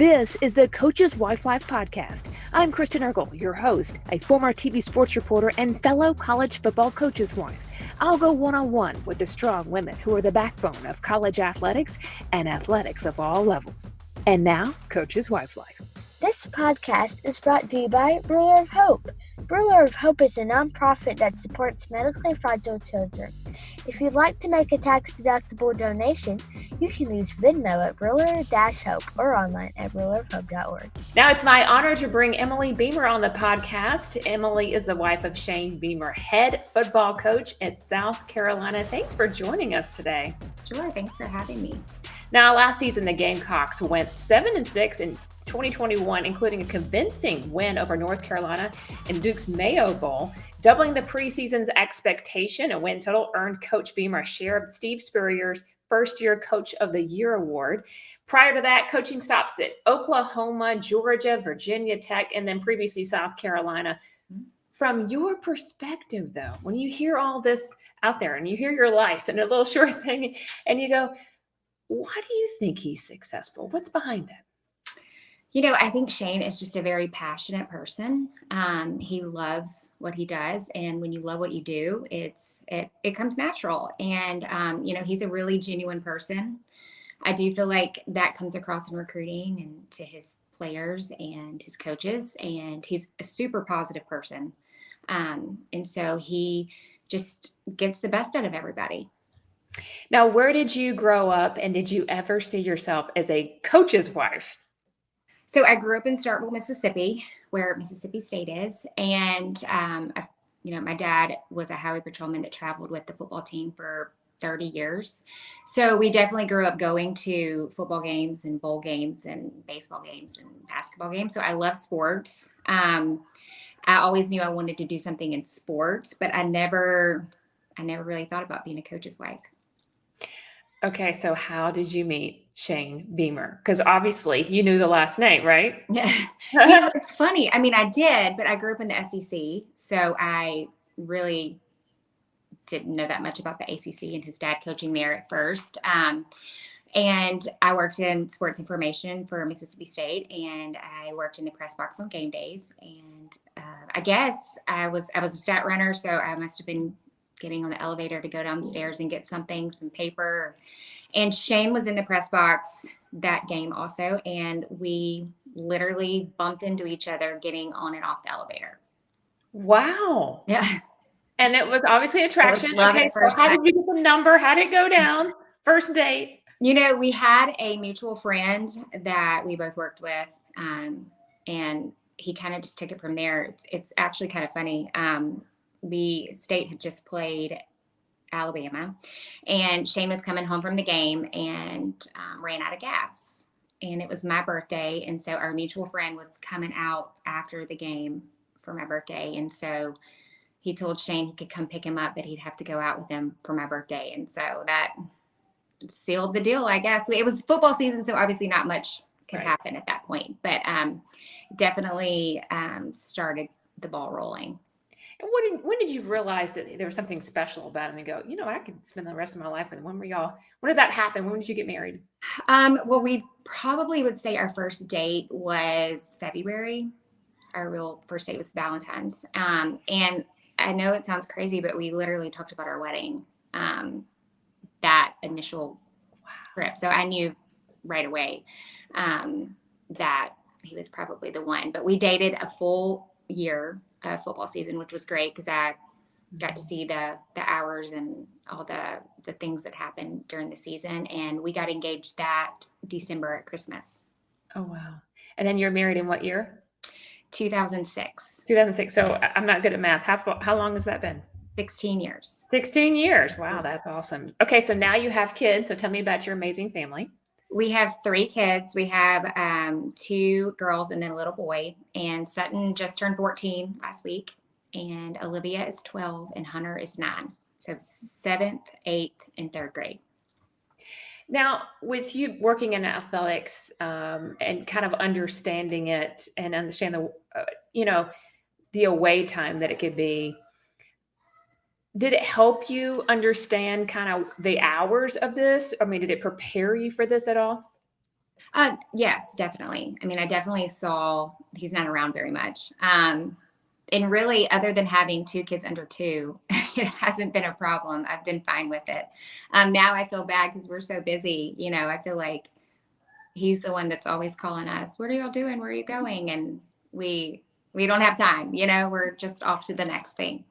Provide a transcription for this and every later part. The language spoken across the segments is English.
This is the Coach's Wife Life podcast. I'm Kristen Eargle, your host, a former TV sports reporter and fellow college football coach's wife. I'll go one-on-one with the strong women who are the backbone of college athletics and athletics of all levels. And now, Coach's Wife Life. This podcast is brought to you by Ruler of Hope. Ruler of Hope is a nonprofit that supports medically fragile children. If you'd like to make a tax-deductible donation, you can use Venmo at Ruler-Hope or online at rulerofhope.org. Now it's my honor to bring Emily Beamer on the podcast. Emily is the wife of Shane Beamer, head football coach at South Carolina. Thanks for joining us today. Sure, thanks for having me. Now, last season, the Gamecocks went 7-6 in 2021, including a convincing win over North Carolina in Duke's Mayo Bowl, doubling the preseason's expectation. A win total earned Coach Beamer a share of Steve Spurrier's first-year Coach of the Year award. Prior to that, coaching stops at Oklahoma, Georgia, Virginia Tech, and then previously South Carolina. From your perspective, though, when you hear all this out there and you hear your life in a little short thing and you go, why do you think he's successful? What's behind it? You know, I think Shane is just a very passionate person. He loves what he does. And when you love what you do, it comes natural. And, he's a really genuine person. I do feel like that comes across in recruiting and to his players and his coaches. And he's a super positive person. And so he just gets the best out of everybody. Now, where did you grow up, and did you ever see yourself as a coach's wife? So I grew up in Starkville, Mississippi, where Mississippi State is. And, my dad was a highway patrolman that traveled with the football team for 30 years. So we definitely grew up going to football games and bowl games and baseball games and basketball games. So I love sports. I always knew I wanted to do something in sports, but I never really thought about being a coach's wife. Okay, so how did you meet Shane Beamer? Because obviously you knew the last name, right? Yeah. It's funny. I mean, I did, but I grew up in the SEC, so I really didn't know that much about the ACC and his dad coaching there at first. And I worked in sports information for Mississippi State, and I worked in the press box on game days. And I guess I was a stat runner, so I must have been getting on the elevator to go downstairs and get some paper. And Shane was in the press box that game also. And we literally bumped into each other getting on and off the elevator. Wow. Yeah. And it was obviously attraction. Okay, so how did you get the number? How did it go down? First date? We had a mutual friend that we both worked with. And he kind of just took it from there. It's actually kind of funny. The state had just played Alabama, and Shane was coming home from the game and ran out of gas. And it was my birthday, and so our mutual friend was coming out after the game for my birthday. And so he told Shane he could come pick him up, but he'd have to go out with him for my birthday. And so that sealed the deal, I guess. It was football season, so obviously not much could happen at that point, but definitely started the ball rolling. And when did you realize that there was something special about him and go, I could spend the rest of my life with him? When did that happen? When did you get married? Well, we probably would say our first date was February. Our real first date was Valentine's. And I know it sounds crazy, but we literally talked about our wedding, that initial trip. So I knew right away that he was probably the one. But we dated a full year football season, which was great because I got to see the hours and all the things that happened during the season. And we got engaged that December at Christmas. Oh, wow. And then you're married in what year? 2006. 2006. So I'm not good at math. How long has that been? 16 years. 16 years. Wow, that's awesome. Okay, so now you have kids. So tell me about your amazing family. We have 3 kids. We have 2 girls and then a little boy. And Sutton just turned 14 last week. And Olivia is 12 and Hunter is 9. So 7th, 8th, and 3rd grade. Now, with you working in athletics and kind of understanding it and understand the away time that it could be, did it help you understand kind of the hours of this? I mean, did it prepare you for this at all? Yes, definitely. I mean, I definitely saw he's not around very much. And really, other than having 2 kids under 2, it hasn't been a problem. I've been fine with it. Now I feel bad because we're so busy. I feel like he's the one that's always calling us. What are y'all doing? Where are you going? And we don't have time. We're just off to the next thing.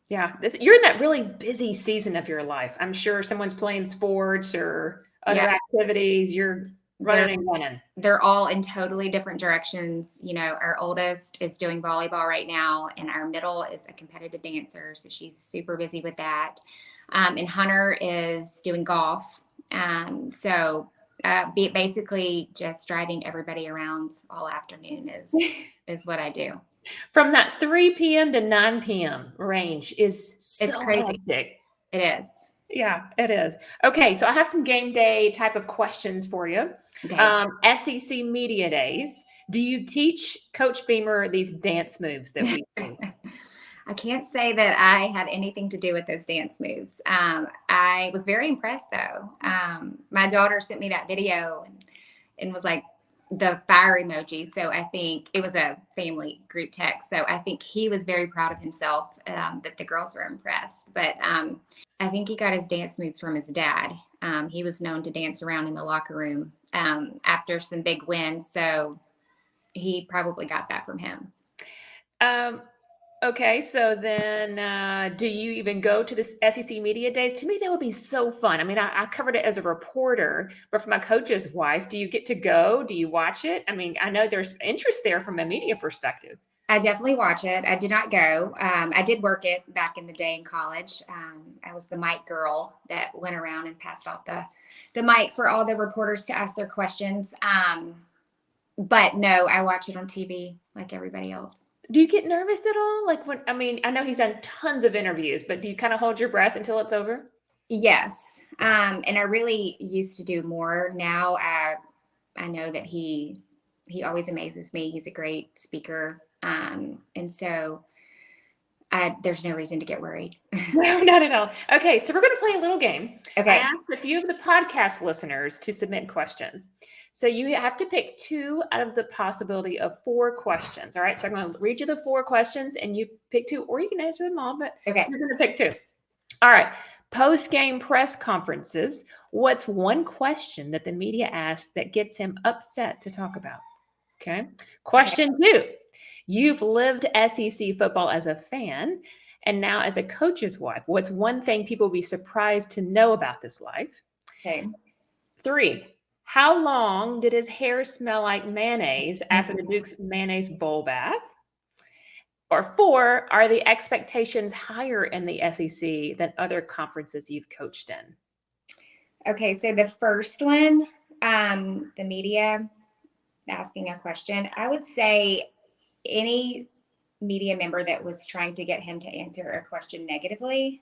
Yeah, you're in that really busy season of your life. I'm sure someone's playing sports or other activities. You're running and running. They're all in totally different directions. Our oldest is doing volleyball right now, and our middle is a competitive dancer, so she's super busy with that. And Hunter is doing golf. So basically just driving everybody around all afternoon is what I do. From that 3 p.m. to 9 p.m. range it's crazy. Hectic. It is. Yeah, it is. Okay, so I have some game day type of questions for you. Okay. SEC Media Days. Do you teach Coach Beamer these dance moves that we do? I can't say that I had anything to do with those dance moves. I was very impressed, though. My daughter sent me that video and was like, the fire emoji. So I think it was a family group text. So I think he was very proud of himself, that the girls were impressed. But I think he got his dance moves from his dad. He was known to dance around in the locker room after some big wins. So he probably got that from him. Okay, so then do you even go to the SEC Media Days? To me, that would be so fun. I mean, I covered it as a reporter, but for my coach's wife, do you get to go? Do you watch it? I mean, I know there's interest there from a media perspective. I definitely watch it. I did not go. I did work it back in the day in college. I was the mic girl that went around and passed out the mic for all the reporters to ask their questions. But no, I watch it on TV like everybody else. Do you get nervous at all? I know he's done tons of interviews, but do you kind of hold your breath until it's over? Yes. And I really used to do more. Now I know that he always amazes me. He's a great speaker. And so there's no reason to get worried. No, not at all. Okay. So we're going to play a little game. Okay. I asked a few of the podcast listeners to submit questions. So you have to pick 2 out of the possibility of 4 questions. All right. So I'm going to read you the 4 questions and you pick 2, or you can answer them all, but okay, you're going to pick 2. All right. Post-game press conferences. What's one question that the media asks that gets him upset to talk about? Okay. Question 2. You've lived SEC football as a fan and now as a coach's wife. What's one thing people will be surprised to know about this life? Okay. 3. How long did his hair smell like mayonnaise after the Duke's mayonnaise bowl bath? Or 4, are the expectations higher in the SEC than other conferences you've coached in? Okay, so the first one, the media asking a question, I would say any media member that was trying to get him to answer a question negatively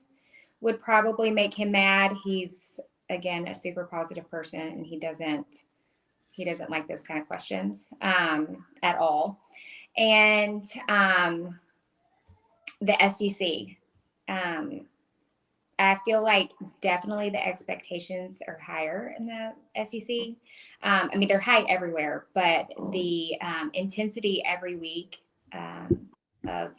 would probably make him mad. He's, again, a super positive person, and he doesn't like those kind of questions at all. And the SEC, I feel like definitely the expectations are higher in the SEC. I mean, they're high everywhere, but the intensity every week of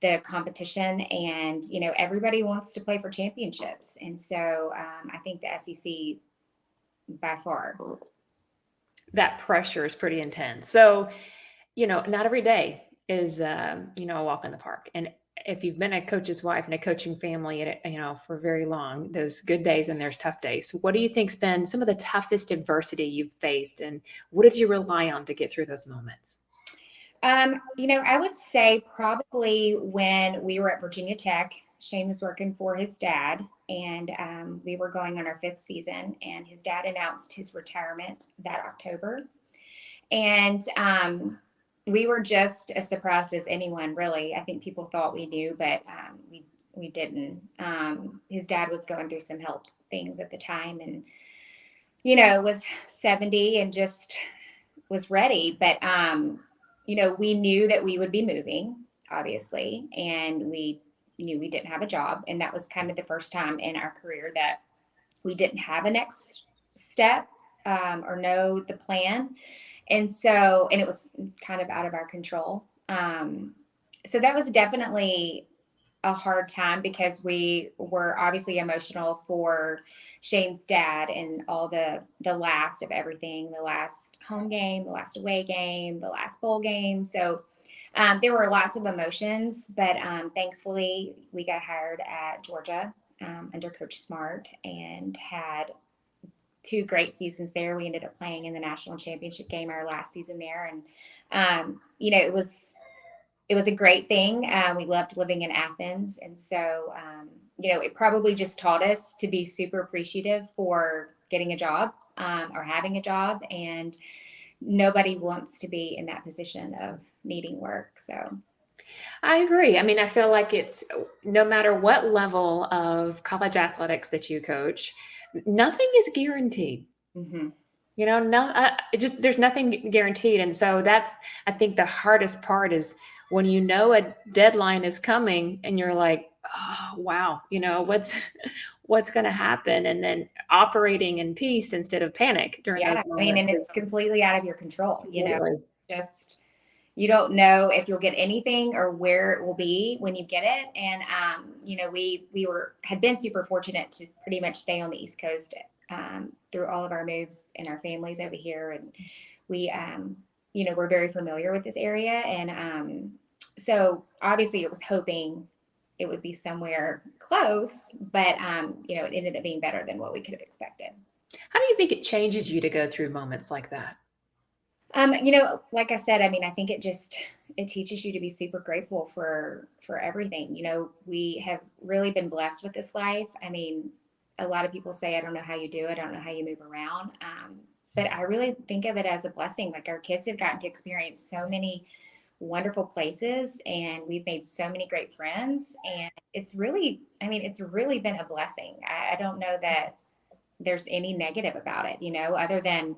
the competition, and everybody wants to play for championships, and so I think the SEC by far. That pressure is pretty intense. So, not every day is a walk in the park. And if you've been a coach's wife and a coaching family, for very long, there's good days and there's tough days. What do you think's been some of the toughest adversity you've faced, and what did you rely on to get through those moments? I would say probably when we were at Virginia Tech, Shane was working for his dad, and we were going on our 5th season, and his dad announced his retirement that October. And we were just as surprised as anyone, really. I think people thought we knew, but we didn't. His dad was going through some health things at the time, and was 70 and just was ready. But we knew that we would be moving, obviously, and we knew we didn't have a job, and that was kind of the first time in our career that we didn't have a next step. or know the plan. And so, and it was kind of out of our control. So that was definitely a hard time because we were obviously emotional for Shane's dad and all the last of everything, the last home game, the last away game, the last bowl game. So there were lots of emotions, but thankfully we got hired at Georgia under Coach Smart and had 2 great seasons there. We ended up playing in the national championship game our last season there, and it was a great thing. We loved living in Athens. And so, it probably just taught us to be super appreciative for getting a job or having a job. And nobody wants to be in that position of needing work. So, I agree. I mean, I feel like it's no matter what level of college athletics that you coach, nothing is guaranteed. mm-hmm. There's nothing guaranteed. And so I think the hardest part is when a deadline is coming and you're like, oh, wow, what's going to happen? And then operating in peace instead of panic during those moments. And it's completely out of your control, Completely. just, you don't know if you'll get anything or where it will be when you get it. And, we had been super fortunate to pretty much stay on the East Coast through all of our moves and our families over here. And we, we're very familiar with this area. And so obviously it was hoping it would be somewhere close, but, it ended up being better than what we could have expected. How do you think it changes you to go through moments like that? Like I said, I mean, I think it teaches you to be super grateful for everything. We have really been blessed with this life. I mean, a lot of people say, I don't know how you do it. I don't know how you move around. But I really think of it as a blessing. Like, our kids have gotten to experience so many wonderful places, and we've made so many great friends. And it's really been a blessing. I don't know that there's any negative about it, other than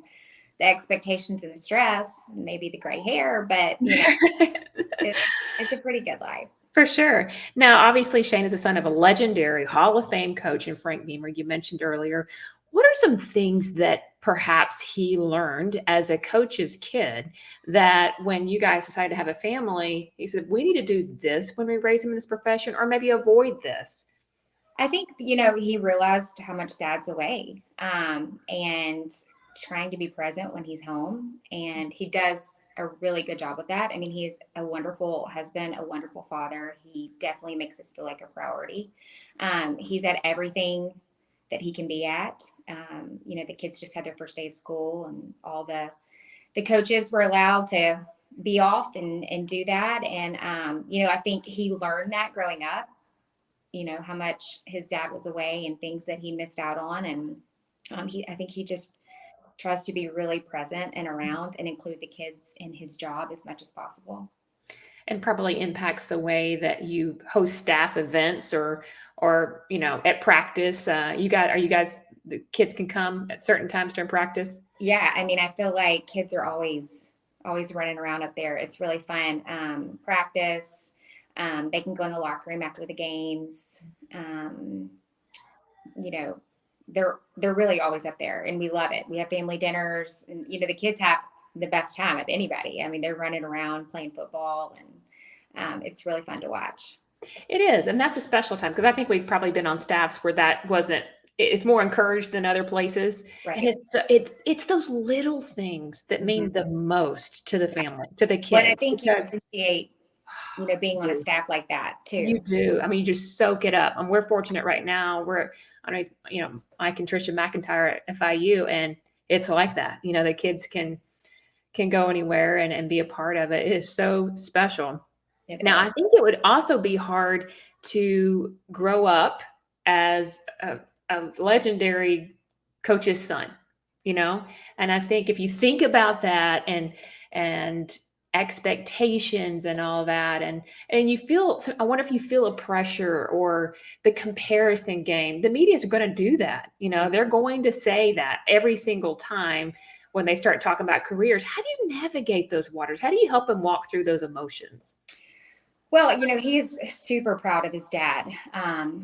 the expectations and the stress, maybe the gray hair, but it's a pretty good life. For sure. Now, obviously, Shane is the son of a legendary Hall of Fame coach in Frank Beamer, you mentioned earlier. What are some things that perhaps he learned as a coach's kid that when you guys decided to have a family, he said, we need to do this when we raise him in this profession, or maybe avoid this? I think, he realized how much Dad's away and trying to be present when he's home. And he does a really good job with that. I mean, he's a wonderful husband, a wonderful father. He definitely makes us feel like a priority. He's at everything that he can be at. The kids just had their first day of school, and all the coaches were allowed to be off and do that. And, I think he learned that growing up, how much his dad was away and things that he missed out on. And I think he just tries to be really present and around and include the kids in his job as much as possible. And probably impacts the way that you host staff events or at practice. Are you guys, the kids can come at certain times during practice? Yeah. I mean, I feel like kids are always running around up there. It's really fun. Practice. They can go in the locker room after the games. They're really always up there, and we love it. We have family dinners, and the kids have the best time of anybody. I mean, they're running around playing football, and it's really fun to watch. It is, and that's a special time because I think we've probably been on staffs where that wasn't. It's more encouraged than other places, right? And it's those little things that mean the most to the family, to the kids. But I think you appreciate being on a staff like that too. You do. I mean, you just soak it up. And we're fortunate right now. Mike and Tricia McIntyre at FIU, and it's like that. The kids can go anywhere and be a part of it. It is so special. Now, I think it would also be hard to grow up as a legendary coach's son, and I think if you think about that and expectations and all that, and I wonder if you feel a pressure or the comparison game. The media is going to do that. They're going to say that every single time when they start talking about careers. How do you navigate those waters? How do you help them walk through those emotions? Well, he's super proud of his dad.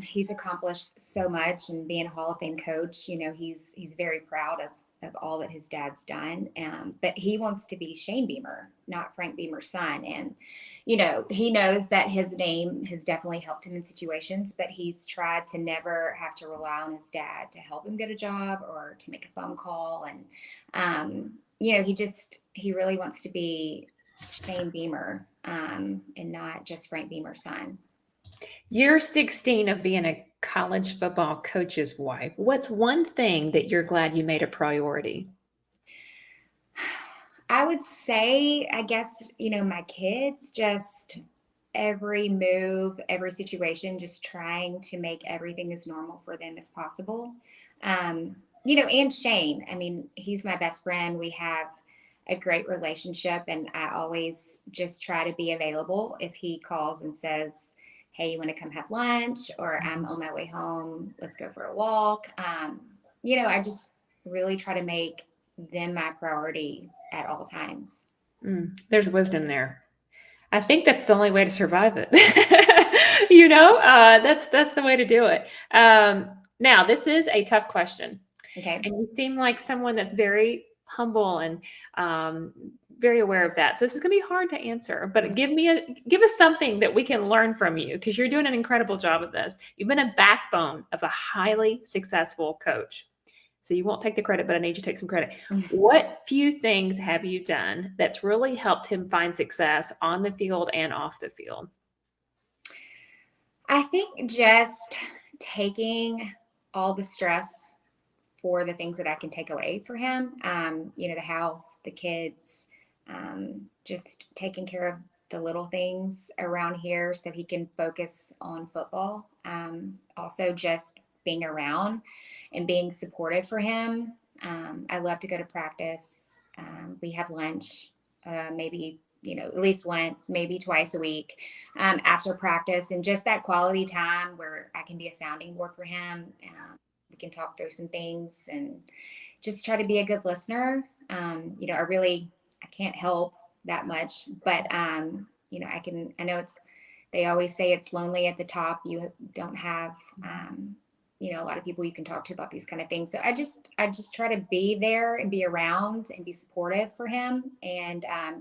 He's accomplished so much, and being a Hall of Fame coach, he's very proud all that his dad's done. But he wants to be Shane Beamer, not Frank Beamer's son. And, he knows that his name has definitely helped him in situations, but he's tried to never have to rely on his dad to help him get a job or to make a phone call. And, he really wants to be Shane Beamer, and not just Frank Beamer's son. You're 16 of being a college football coach's wife. What's one thing that you're glad you made a priority? I would say, I guess, my kids, just every move, every situation, just trying to make everything as normal for them as possible. And Shane, I mean, he's my best friend. We have a great relationship, and I always just try to be available if he calls and says, hey, you want to come have lunch, or I'm on my way home, let's go for a walk. I just really try to make them my priority at all times. There's wisdom there. I think that's the only way to survive it. That's the way to do it. Now, this is a tough question. Okay. And you seem like someone that's very humble and very aware of that. So this is going to be hard to answer, but give us something that we can learn from you, because you're doing an incredible job of this. You've been a backbone of a highly successful coach. So you won't take the credit, but I need you to take some credit. What few things have you done that's really helped him find success on the field and off the field? I think just taking all the stress for the things that I can take away for him, the house, the kids, just taking care of the little things around here so he can focus on football. Also just being around and being supportive for him. I love to go to practice. We have lunch, maybe, at least once, maybe twice a week, after practice, and just that quality time where I can be a sounding board for him. We can talk through some things and just try to be a good listener. I can't help that much, but, I know they always say it's lonely at the top. You don't have, a lot of people you can talk to about these kind of things. So I just try to be there and be around and be supportive for him. And, I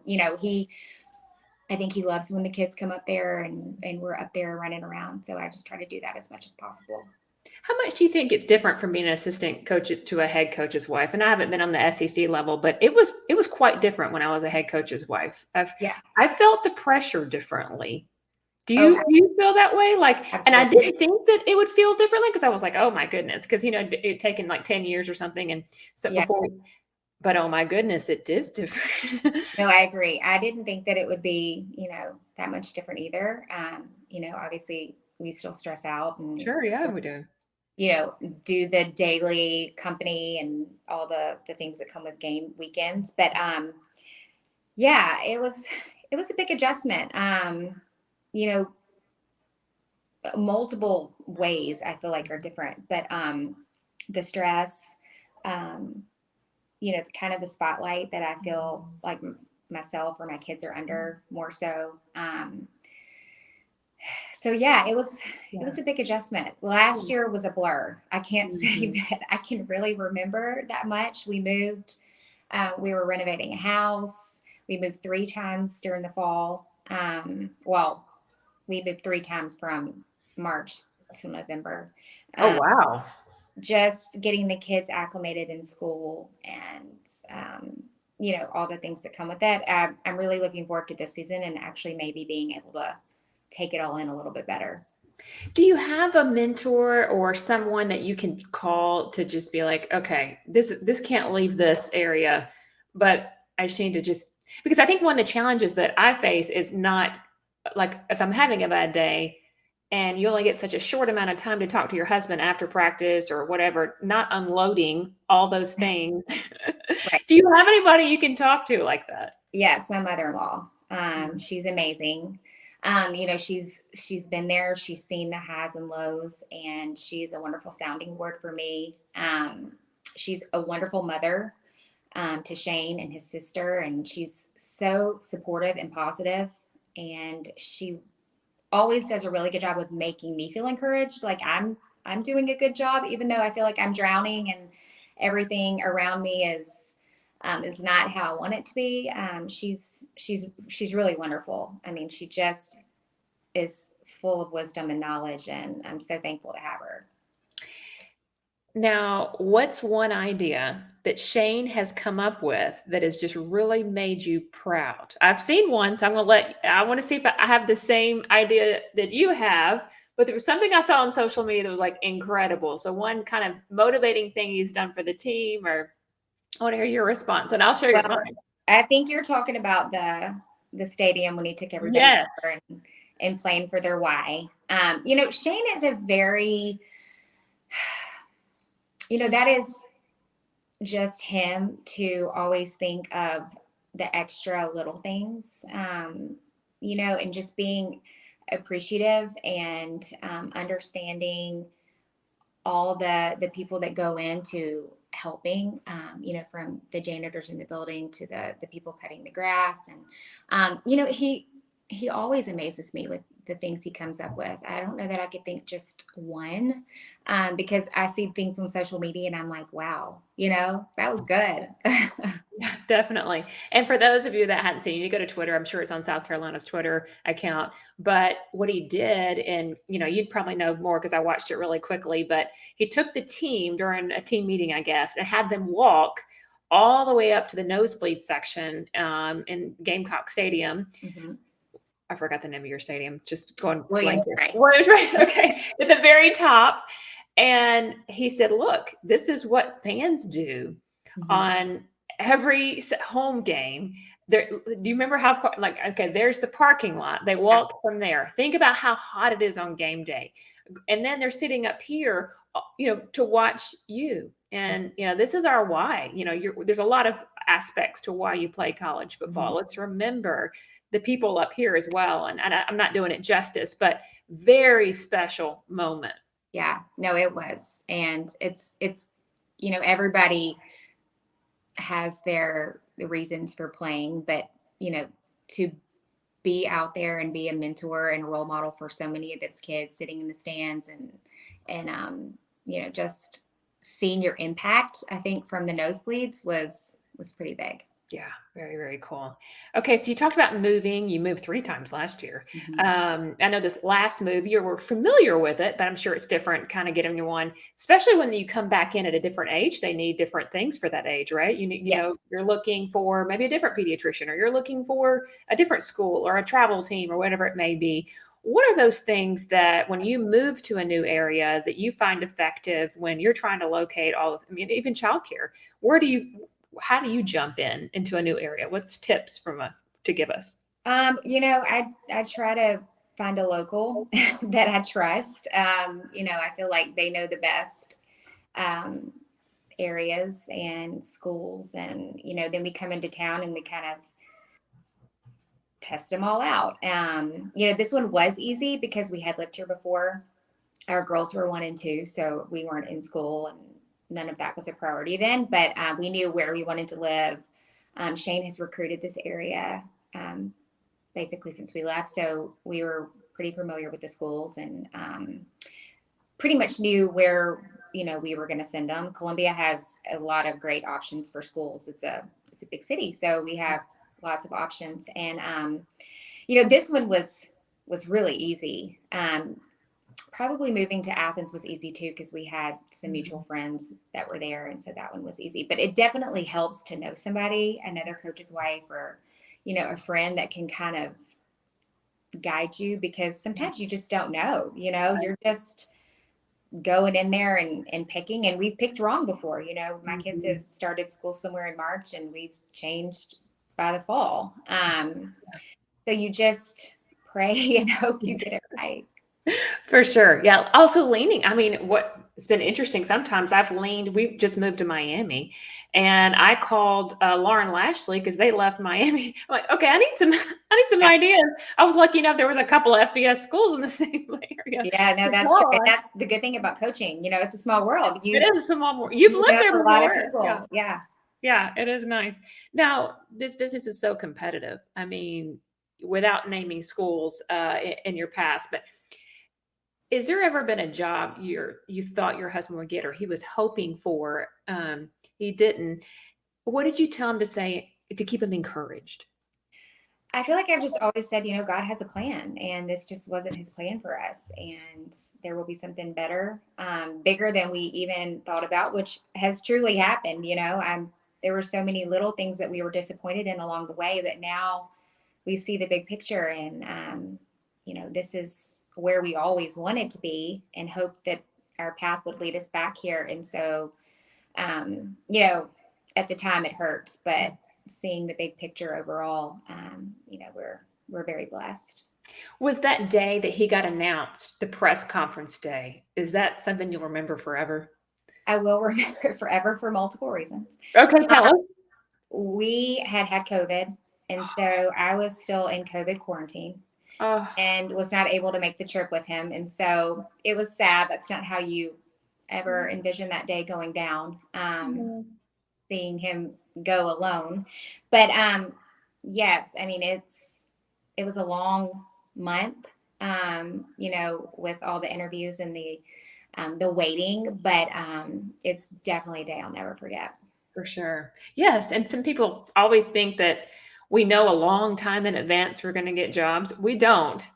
think he loves when the kids come up there and we're up there running around. So I just try to do that as much as possible. How much do you think it's different from being an assistant coach to a head coach's wife? And I haven't been on the SEC level, but it was quite different when I was a head coach's wife. I felt the pressure differently. Do you feel that way? Absolutely. And I didn't think that it would feel differently, because I was like, oh my goodness, because it'd taken like 10 years or something, and so before. But oh my goodness, it is different. No, I agree. I didn't think that it would be, that much different either. Obviously we still stress out and sure, yeah, we do. Do the daily company and all the things that come with game weekends. But it was a big adjustment. Multiple ways I feel like are different, but the stress, kind of the spotlight that I feel like myself or my kids are under more so. It was a big adjustment. Last year was a blur. I can't say that I can really remember that much. We moved, we were renovating a house. We moved 3 times during the fall. We moved 3 times from March to November. Oh, wow. Just getting the kids acclimated in school and, all the things that come with that. I'm really looking forward to this season and actually maybe being able to take it all in a little bit better. Do you have a mentor or someone that you can call to just be like, okay, this can't leave this area, but I just need to because I think one of the challenges that I face is not like, if I'm having a bad day and you only get such a short amount of time to talk to your husband after practice or whatever, not unloading all those things. Right. Do you have anybody you can talk to like that? Yes, my mother-in-law. She's amazing. She's been there. She's seen the highs and lows, and she's a wonderful sounding board for me. She's a wonderful mother to Shane and his sister, and she's so supportive and positive, and she always does a really good job of making me feel encouraged. Like I'm doing a good job, even though I feel like I'm drowning everything around me is not how I want it to be. She's really wonderful. I mean, she just is full of wisdom and knowledge, and I'm so thankful to have her. Now, what's one idea that Shane has come up with that has just really made you proud? I've seen one, so I want to see if I have the same idea that you have, but there was something I saw on social media that was like incredible. So one kind of motivating thing he's done for the team, or I want to hear your responge, and I'll share your mine. I think you're talking about the stadium when he took everybody Yes. over and playing for their why. Shane is a very, that is just him to always think of the extra little things, and just being appreciative and understanding all the people that go into helping, from the janitors in the building to the people cutting the grass. And, he always amazes me with the things he comes up with. I don't know that I could think just one, because I see things on social media and I'm like, wow, that was good. Yeah, definitely. And for those of you that hadn't seen, you go to Twitter. I'm sure it's on South Carolina's Twitter account. But what he did, and you'd probably know more because I watched it really quickly, but he took the team during a team meeting, I guess, and had them walk all the way up to the nosebleed section in Gamecock Stadium. Mm-hmm. I forgot the name of your stadium. Just going Williams Rice. Okay, at the very top. And he said, "Look, this is what fans do on every home game." There, do you remember how? Okay, there's the parking lot. They walk from there. Think about how hot it is on game day, and then they're sitting up here, to watch you. And this is our why. There's a lot of aspects to why you play college football. Let's remember the people up here as well. And I'm not doing it justice, but very special moment. Yeah, no, it was. And it's, everybody has their reasons for playing, but, to be out there and be a mentor and a role model for so many of those kids sitting in the stands and just seeing your impact, I think from the nosebleeds was pretty big. Yeah, very, very cool. Okay, so you talked about moving. You moved 3 times last year. I know this last move, you were familiar with it, but I'm sure it's different kind of getting you one, especially when you come back in at a different age. They need different things for that age, right? Yes. You're looking for maybe a different pediatrician, or you're looking for a different school or a travel team or whatever it may be. What are those things that when you move to a new area that you find effective when you're trying to locate even childcare? How do you jump into a new area? What's tips from us to give us? I try to find a local that I trust. I feel like they know the best areas and schools, and then we come into town and we kind of test them all out. This one was easy because we had lived here before. Our girls were 1 and 2, so we weren't in school, and none of that was a priority then, but we knew where we wanted to live. Shane has recruited this area basically since we left, so we were pretty familiar with the schools and pretty much knew where we were going to send them. Columbia has a lot of great options for schools. It's a big city, so we have lots of options. And this one was really easy. Probably moving to Athens was easy too, because we had some mutual friends that were there. And so that one was easy, but it definitely helps to know somebody, another coach's wife, or, a friend that can kind of guide you, because sometimes you just don't know, you're just going in there and picking, and we've picked wrong before. My kids have started school somewhere in March and we've changed by the fall. So you just pray and hope you get it right. For sure. Yeah. Also leaning. I mean, what's been interesting, sometimes I've leaned, we've just moved to Miami, and I called Lauren Lashley because they left Miami. I'm like, okay, I need some ideas. I was lucky enough there was a couple of FBS schools in the same area. Yeah, no, that's true. And that's the good thing about coaching. It's a small world. It is a small world. You've lived there before. A lot of people. Yeah, it is nice. Now, this business is so competitive. I mean, without naming schools in your past, but Is there ever been a job you thought your husband would get or he was hoping for, he didn't? What did you tell him to say to keep him encouraged? I feel like I've just always said, God has a plan, and this just wasn't his plan for us. And there will be something better, bigger than we even thought about, which has truly happened. There were so many little things that we were disappointed in along the way, but now we see the big picture, and this is where we always wanted to be, and hope that our path would lead us back here. And so, at the time it hurts, but seeing the big picture overall, we're very blessed. Was that day that he got announced, the press conference day, is that something you'll remember forever? I will remember it forever for multiple reasons. Okay, tell us. We had COVID, and so I was still in COVID quarantine. And was not able to make the trip with him. And so it was sad. That's not how you ever envision that day going down, seeing him go alone. But yes, I mean, it was a long month, with all the interviews and the waiting, but it's definitely a day I'll never forget. For sure. Yes. And some people always think that we know a long time in advance we're going to get jobs. We don't.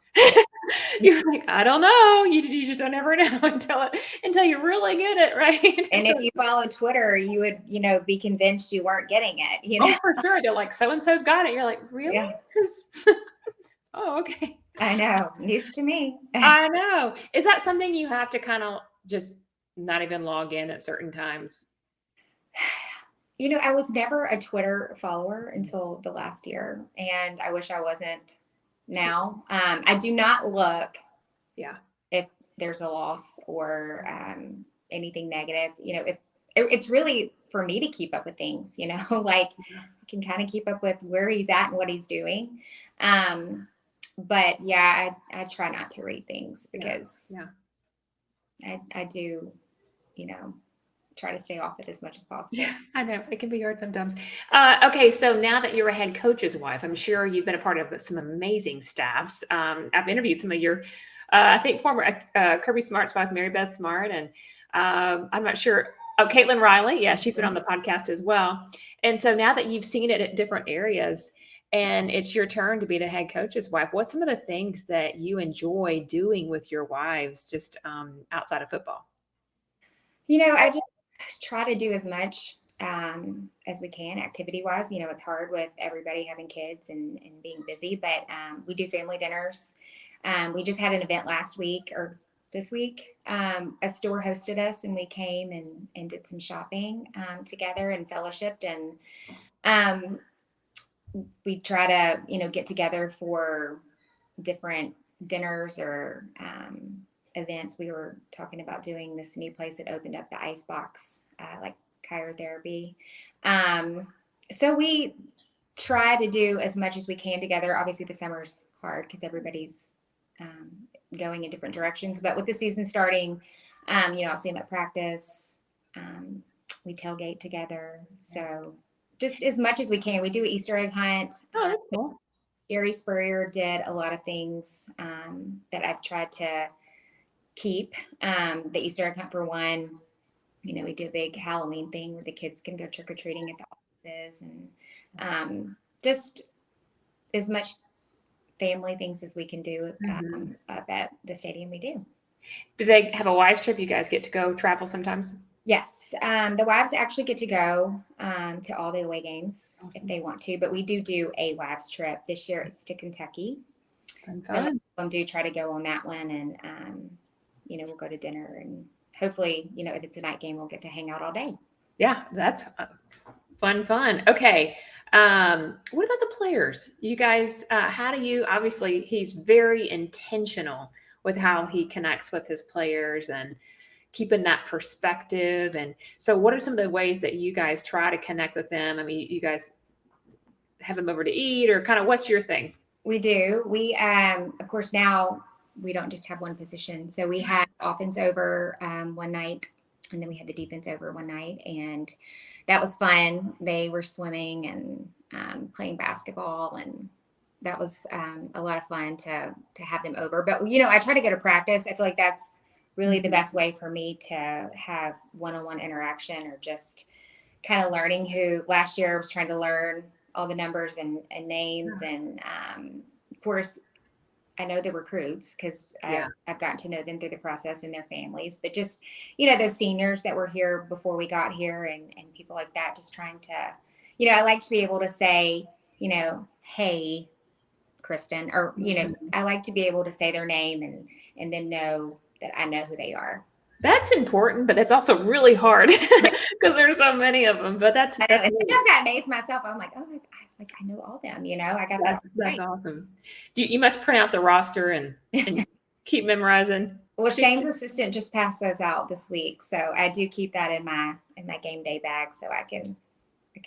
You're like, I don't know. You just don't ever know until you really get it, right? And if you follow Twitter, you would, be convinced you weren't getting it. Oh, for sure. They're like, so-and-so's got it. You're like, really? Yeah. Oh, okay. I know. News to me. I know. Is that something you have to kind of just not even log in at certain times? I was never a Twitter follower until the last year, and I wish I wasn't now. I do not look if there's a loss or anything negative. If it's really for me to keep up with things, like I can kind of keep up with where he's at and what he's doing. But yeah, I try not to read things because I do, try to stay off it as much as possible. Yeah, I know. It can be hard sometimes. Okay, so now that you're a head coach's wife, I'm sure you've been a part of some amazing staffs. I've interviewed some of your, I think, former Kirby Smart's wife, Mary Beth Smart, and I'm not sure. Oh, Caitlin Riley. Yeah, she's been on the podcast as well. And so now that you've seen it at different areas and it's your turn to be the head coach's wife, what's some of the things that you enjoy doing with your wives just outside of football? I just try to do as much as we can activity wise. It's hard with everybody having kids and being busy, but we do family dinners. We just had an event last week or this week. A store hosted us and we came and did some shopping together and fellowshipped, and we try to, get together for different dinners or events. We were talking about doing this new place that opened up, the ice box, like cryotherapy. So we try to do as much as we can together. Obviously the summer's hard because everybody's going in different directions, but with the season starting, I'll see them at practice. We tailgate together. So just as much as we can. We do an Easter egg hunt. Oh, that's cool. Jerry Spurrier did a lot of things that I've tried to keep. The Easter egg hunt for one, we do a big Halloween thing where the kids can go trick-or-treating at the offices, and just as much family things as we can do up at the stadium we do. Do they have a wives trip? You guys get to go travel sometimes? Yes. The wives actually get to go to all the away games if they want to, but we do a wives trip. This year it's to Kentucky. Fun. Some do try to go on that one, and we'll go to dinner, and hopefully, if it's a night game, we'll get to hang out all day. Yeah, that's fun. Okay. What about the players? You guys, how do you, obviously he's very intentional with how he connects with his players and keeping that perspective. And so what are some of the ways that you guys try to connect with them? I mean, you guys have them over to eat, or kind of what's your thing? We do. We, of course, now we don't just have one position. So we had offense over one night, and then we had the defense over one night, and that was fun. They were swimming and playing basketball, and that was a lot of fun to have them over. But, I try to go to practice. I feel like that's really the best way for me to have one-on-one interaction, or just kind of learning who. Last year I was trying to learn all the numbers and names. And of course, I know the recruits because I've gotten to know them through the process and their families, but just, those seniors that were here before we got here, and people like that, just trying to, I like to be able to say, hey, Kristen, or, I like to be able to say their name and then know that I know who they are. That's important, but that's also really hard because there's so many of them. But that's I know. And sometimes I amaze myself. I'm like, oh, I know all them. I got that. That's awesome. You must print out the roster and keep memorizing. Well, Shane's assistant just passed those out this week, so I do keep that in my game day bag, so I can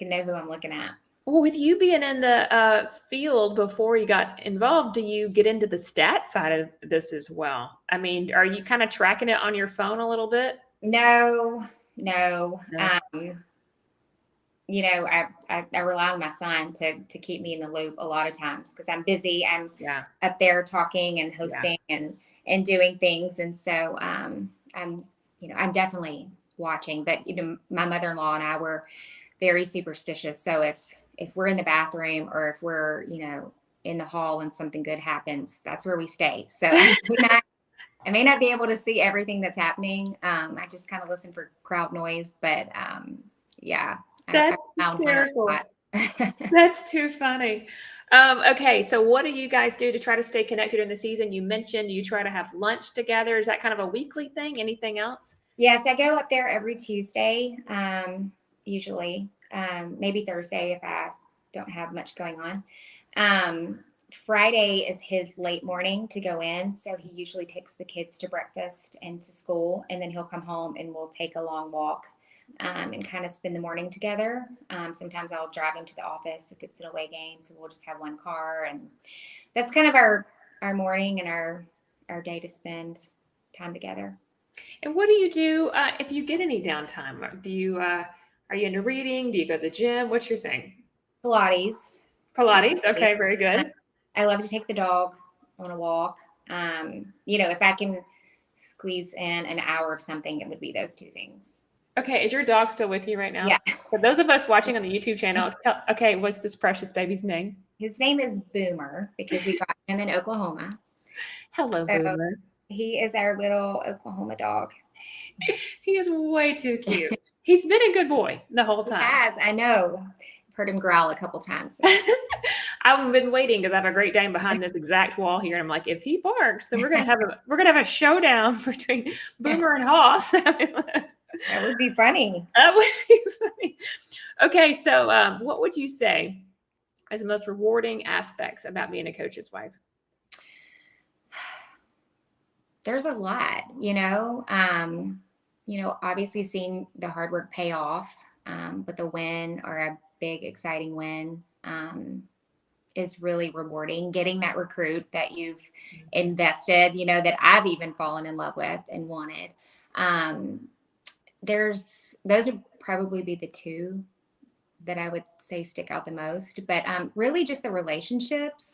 know who I'm looking at. Well, with you being in the field before you got involved, do you get into the stat side of this as well? I mean, are you kind of tracking it on your phone a little bit? No. I rely on my son to keep me in the loop a lot of times because I'm busy. I'm up there talking and hosting and doing things. And so I'm definitely watching. But, my mother-in-law and I were very superstitious. So if we're in the bathroom or if we're, in the hall and something good happens, that's where we stay. So I may not be able to see everything that's happening. I just kind of listen for crowd noise, but That's hysterical. That's too funny. Okay, so what do you guys do to try to stay connected in the season? You mentioned you try to have lunch together. Is that kind of a weekly thing? Anything else? Yes, I go up there every Tuesday, usually. Maybe Thursday if I don't have much going on. Friday is his late morning to go in. So he usually takes the kids to breakfast and to school, and then he'll come home and we'll take a long walk and kind of spend the morning together. Sometimes I'll drive him to the office if it's an away game. So we'll just have one car, and that's kind of our morning and our day to spend time together. And what do you do if you get any downtime? Do you are you into reading? Do you go to the gym? What's your thing? Pilates. Okay, very good. I love to take the dog on a walk. If I can squeeze in an hour of something, it would be those two things. Okay, is your dog still with you right now? Yeah. For those of us watching on the YouTube channel, what's this precious baby's name? His name is Boomer because we got him in Oklahoma. Hello, Boomer. He is our little Oklahoma dog. He is way too cute. He's been a good boy the whole time. He has, I know. I've heard him growl a couple times. I've been waiting because I have a Great Dane behind this exact wall here, and I'm like, if he barks, then we're gonna have a showdown between Boomer and Hoss. That would be funny. That would be funny. Okay, so what would you say is the most rewarding aspects about being a coach's wife? There's a lot, obviously seeing the hard work pay off, but the win, or a big, exciting win, is really rewarding. Getting that recruit that you've invested, that I've even fallen in love with and wanted. Those would probably be the two that I would say stick out the most, but really just the relationships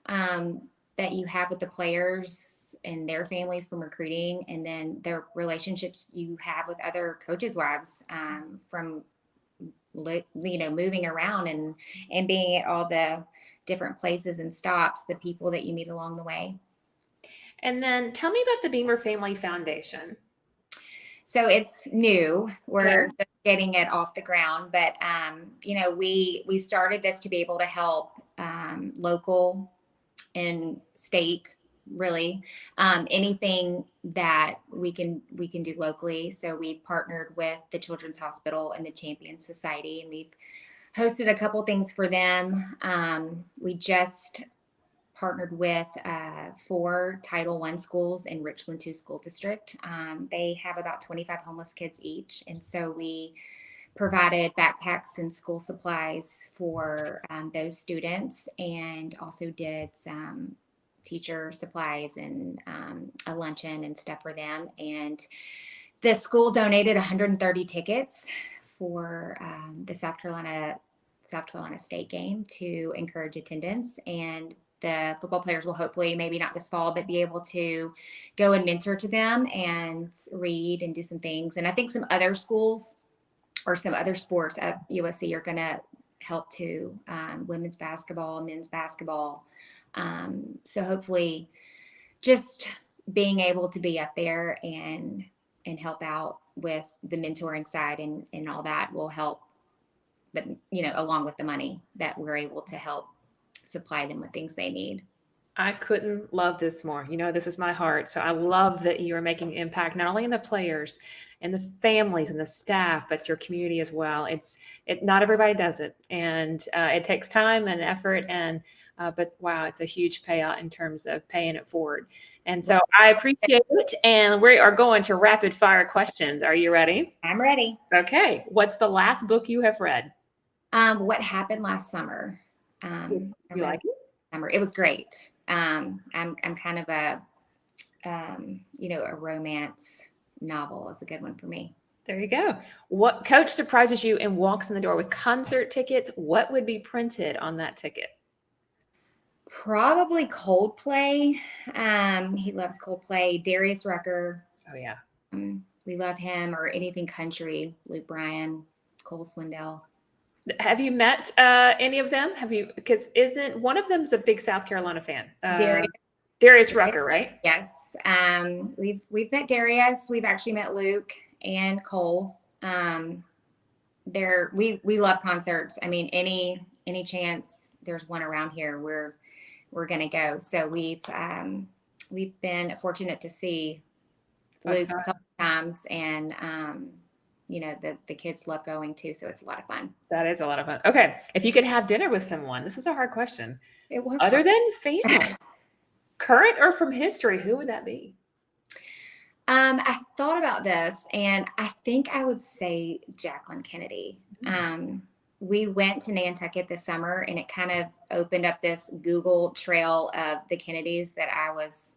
that you have with the players and their families from recruiting, and then the relationships you have with other coaches' wives from moving around and being at all the different places and stops, the people that you meet along the way. And then tell me about the Beamer Family Foundation. So it's new. We're just getting it off the ground, but we started this to be able to help local and state, really, anything that we can do locally. So we've partnered with the Children's Hospital and the Champion Society, and we've hosted a couple things for them. We just partnered with 4 Title I schools in Richland 2 School District. They have about 25 homeless kids each. And so we provided backpacks and school supplies for those students, and also did some teacher supplies and a luncheon and stuff for them. And the school donated 130 tickets for the South Carolina South Carolina State game to encourage attendance. And the football players will hopefully, maybe not this fall, but be able to go and mentor to them and read and do some things. And I think some other schools or some other sports at USC are going to help too, women's basketball, men's basketball. So hopefully just being able to be up there and help out with the mentoring side and all that will help, but along with the money that we're able to help supply them with things they need. I couldn't love this more. This is my heart. So I love that you are making impact, not only in the players and the families and the staff, but your community as well. Not everybody does it. And it takes time and effort but wow, it's a huge payout in terms of paying it forward. And so I appreciate it. And we are going to rapid fire questions. Are you ready? I'm ready. Okay. What's the last book you have read? What Happened Last Summer. You like it? Summer. It was great. I'm kind of a romance novel is a good one for me. There you go. What coach surprises you and walks in the door with concert tickets? What would be printed on that ticket? Probably Coldplay. He loves Coldplay. Darius Rucker. Oh yeah. We love him, or anything country. Luke Bryan, Cole Swindell. Have you met any of them? Because isn't one of them's a big South Carolina fan? Darius Rucker, right? Yes. We've met Darius. We've actually met Luke and Cole. We love concerts. I mean, any chance there's one around here, we're gonna go. So we've been fortunate to see Luke a couple times, and the kids love going too, so it's a lot of fun. That is a lot of fun. Okay, if you could have dinner with someone, this is a hard question. It was other than family, current or from history, who would that be? I thought about this, and I think I would say Jacqueline Kennedy. We went to Nantucket this summer, and it kind of opened up this Google trail of the Kennedys that I was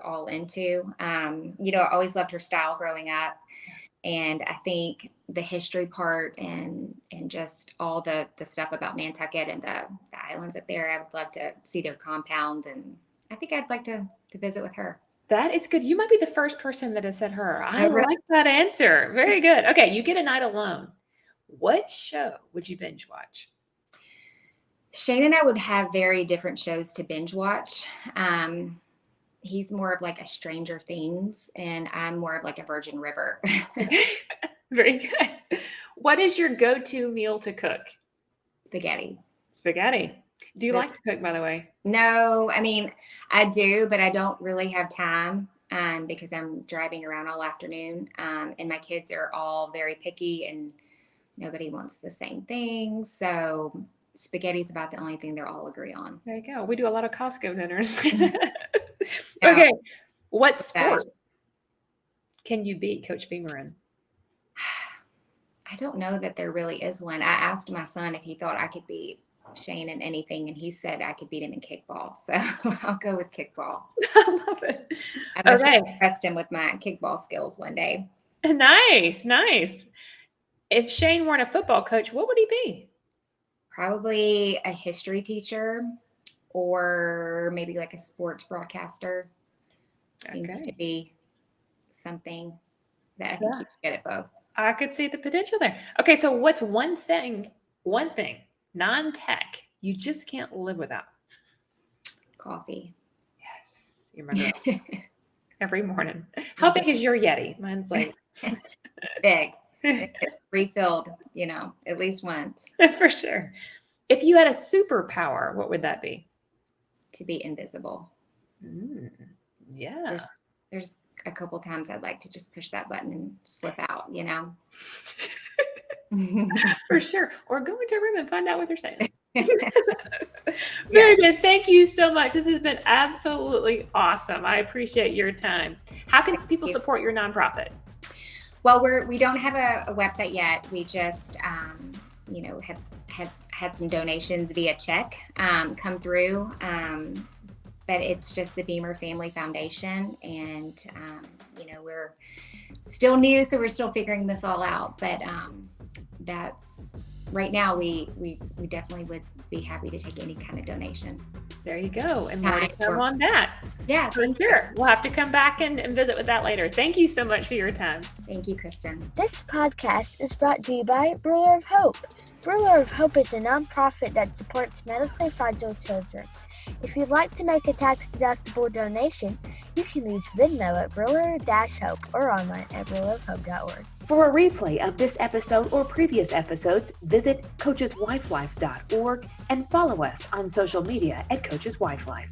all into. I always loved her style growing up. And I think the history part and just all the stuff about Nantucket and the islands up there, I would love to see their compound. And I think I'd like to visit with her. That is good. You might be the first person that has said her. I like that answer. Very good. Okay, you get a night alone. What show would you binge watch? Shane and I would have very different shows to binge watch. He's more of like a Stranger Things, and I'm more of like a Virgin River. Very good. What is your go-to meal to cook? Spaghetti. Do you like to cook, by the way? No, I mean, I do, but I don't really have time because I'm driving around all afternoon. And my kids are all very picky, and nobody wants the same thing. So spaghetti's about the only thing they'll all agree on. There you go. We do a lot of Costco dinners. Okay. What sport can you beat Coach Beamer in? I don't know that there really is one. I asked my son if he thought I could beat Shane in anything, and he said I could beat him in kickball. So I'll go with kickball. I love it. I must have impressed him with my kickball skills one day. Nice. If Shane weren't a football coach, what would he be? Probably a history teacher, or maybe like a sports broadcaster. Seems to be something that I think you can get at both. I could see the potential there. Okay, so what's one thing, non-tech, you just can't live without? Coffee. Yes, you remember every morning. How big is your Yeti? Mine's like big. Refilled, at least once. For sure. If you had a superpower, what would that be? To be invisible. Yeah. There's a couple times I'd like to just push that button and slip out, For sure. Or go into a room and find out what they're saying. Very good. Thank you so much. This has been absolutely awesome. I appreciate your time. How can people support your nonprofit? Well, we don't have a website yet. We just, have had some donations via check come through. But it's just the Beamer Family Foundation. And, we're still new, so we're still figuring this all out. But that's right now we definitely would be happy to take any kind of donation. There you go. And more to come on that. Yeah. For sure. We'll have to come back and visit with that later. Thank you so much for your time. Thank you, Kristen. This podcast is brought to you by Ruler of Hope. Ruler of Hope is a nonprofit that supports medically fragile children. If you'd like to make a tax-deductible donation, you can use Venmo at Ruler-Hope or online at rulerofhope.org. For a replay of this episode or previous episodes, visit coacheswifelife.org and follow us on social media at Coaches Wife Life.